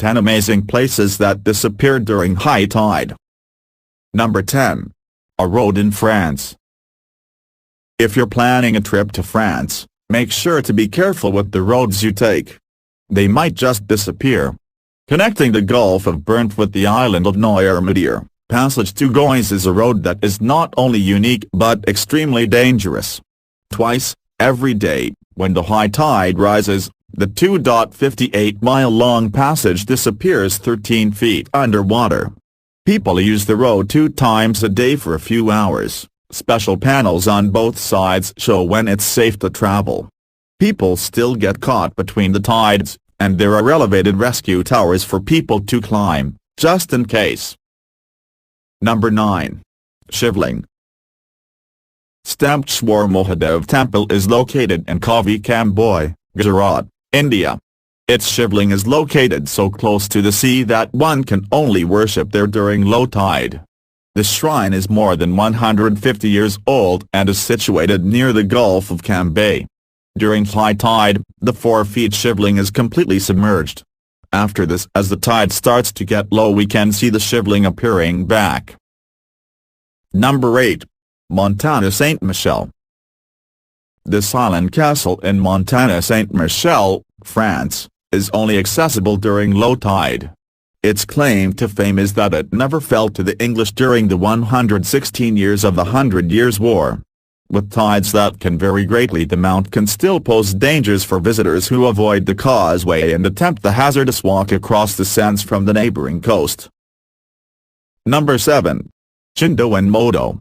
10 amazing places that disappeared during high tide. Number 10. A road in France. If you're planning a trip to France, make sure to be careful with the roads you take. They might just disappear. Connecting the Gulf of Burnt with the island of Noirmoutier, Passage to Gois is a road that is not only unique but extremely dangerous. Twice, every day, when the high tide rises, the 2.58-mile-long passage disappears 13 feet underwater. People use the road 2 times a day for a few hours. Special panels on both sides show when it's safe to travel. People still get caught between the tides, and there are elevated rescue towers for people to climb, just in case. Number 9. Shivling. Stamkshwar Mahadev Temple is located in Kavi Kamboi, Gujarat, India. Its shivling is located so close to the sea that one can only worship there during low tide. The shrine is more than 150 years old and is situated near the Gulf of Cambay. During high tide, the 4-feet shivling is completely submerged. After this, as the tide starts to get low, we can see the shivling appearing back. Number 8. Montana Saint Michel. This island castle in Montana Saint Michel, France, is only accessible during low tide. Its claim to fame is that it never fell to the English during the 116 years of the 100 Years' War. With tides that can vary greatly, the mount can still pose dangers for visitors who avoid the causeway and attempt the hazardous walk across the sands from the neighboring coast. Number 7. Chindo and Modo.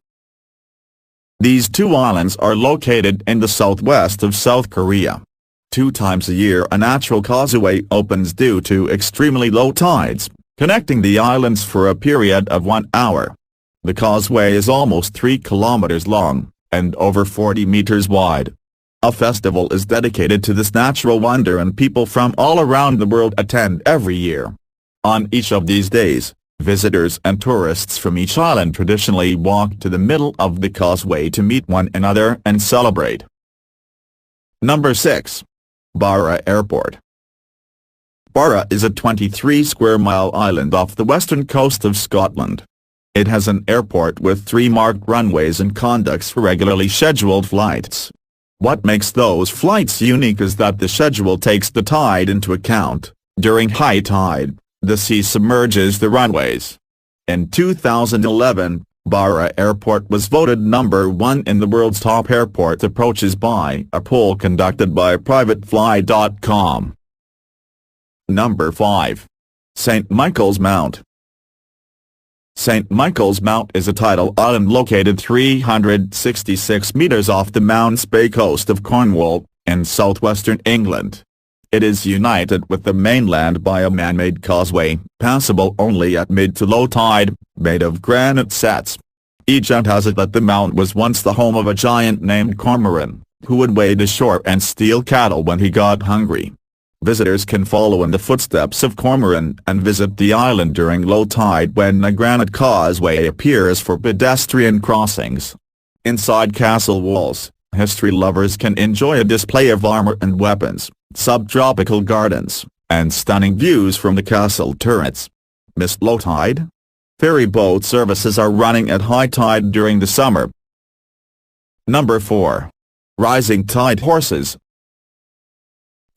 These two islands are located in the southwest of South Korea. 2 times a year a natural causeway opens due to extremely low tides, connecting the islands for a period of 1 hour. The causeway is almost 3 kilometers long, and over 40 meters wide. A festival is dedicated to this natural wonder and people from all around the world attend every year. On each of these days, visitors and tourists from each island traditionally walk to the middle of the causeway to meet one another and celebrate. Number 6. Barra Airport. Barra is a 23-square-mile island off the western coast of Scotland. It has an airport with 3 marked runways and conducts for regularly scheduled flights. What makes those flights unique is that the schedule takes the tide into account. During high tide, the sea submerges the runways. In 2011, Barra Airport was voted number 1 in the world's top airport approaches by a poll conducted by privatefly.com. Number 5. St. Michael's Mount. St. Michael's Mount is a tidal island located 366 meters off the Mounts Bay coast of Cornwall, in southwestern England. It is united with the mainland by a man-made causeway, passable only at mid to low tide, made of granite sets. Legend has it that the mount was once the home of a giant named Cormoran, who would wade ashore and steal cattle when he got hungry. Visitors can follow in the footsteps of Cormoran and visit the island during low tide when a granite causeway appears for pedestrian crossings. Inside castle walls, history lovers can enjoy a display of armor and weapons, subtropical gardens, and stunning views from the castle turrets. Missed low tide? Ferry boat services are running at high tide during the summer. Number 4. Rising Tide Horses.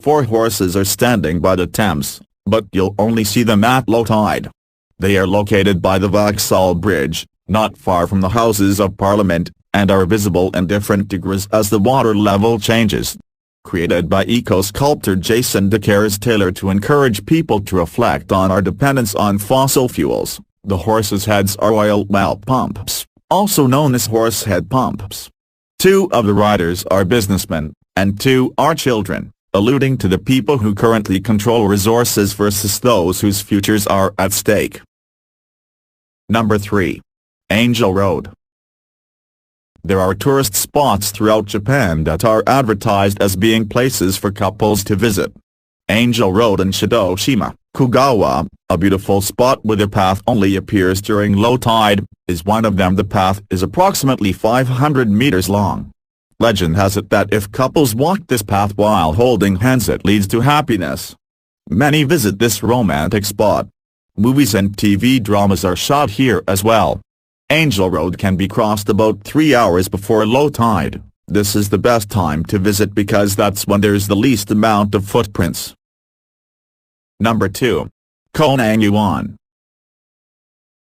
4 horses are standing by the Thames, but you'll only see them at low tide. They are located by the Vauxhall Bridge, not far from the Houses of Parliament, and are visible in different degrees as the water level changes. Created by eco-sculptor Jason DeCaires-Taylor to encourage people to reflect on our dependence on fossil fuels, the horses' heads are oil well pumps, also known as horse head pumps. 2 of the riders are businessmen, and 2 are children, alluding to the people who currently control resources versus those whose futures are at stake. Number 3. Angel Road. There are tourist spots throughout Japan that are advertised as being places for couples to visit. Angel Road in Shidoshima, Kugawa, a beautiful spot where the path only appears during low tide, is one of them. The path is approximately 500 meters long. Legend has it that if couples walk this path while holding hands it leads to happiness. Many visit this romantic spot. Movies and TV dramas are shot here as well. Angel Road can be crossed about 3 hours before low tide. This is the best time to visit because that's when there's the least amount of footprints. Number 2. Koh Nang Yuan.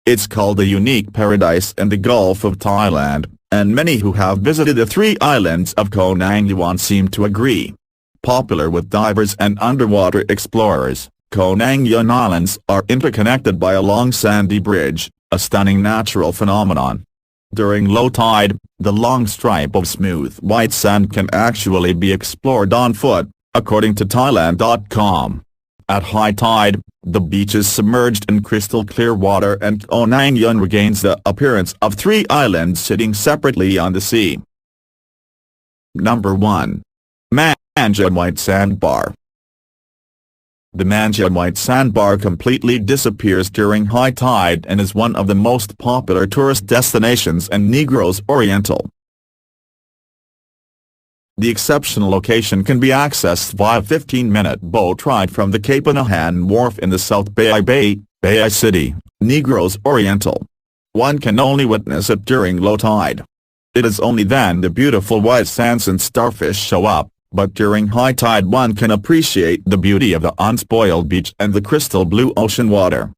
It's called a unique paradise in the Gulf of Thailand, and many who have visited the 3 islands of Koh Nang Yuan seem to agree. Popular with divers and underwater explorers, Koh Nang Yuan Islands are interconnected by a long sandy bridge, a stunning natural phenomenon. During low tide, the long stripe of smooth white sand can actually be explored on foot, according to Thailand.com. At high tide, the beach is submerged in crystal clear water and Koh Nang Yuan regains the appearance of 3 islands sitting separately on the sea. Number 1. Mangin White Sandbar. The Mangin White Sandbar completely disappears during high tide and is one of the most popular tourist destinations in Negros Oriental. The exceptional location can be accessed via a 15-minute boat ride from the Cape Anahan Wharf in the South Bay City, Negros Oriental. One can only witness it during low tide. It is only then the beautiful white sands and starfish show up, but during high tide one can appreciate the beauty of the unspoiled beach and the crystal blue ocean water.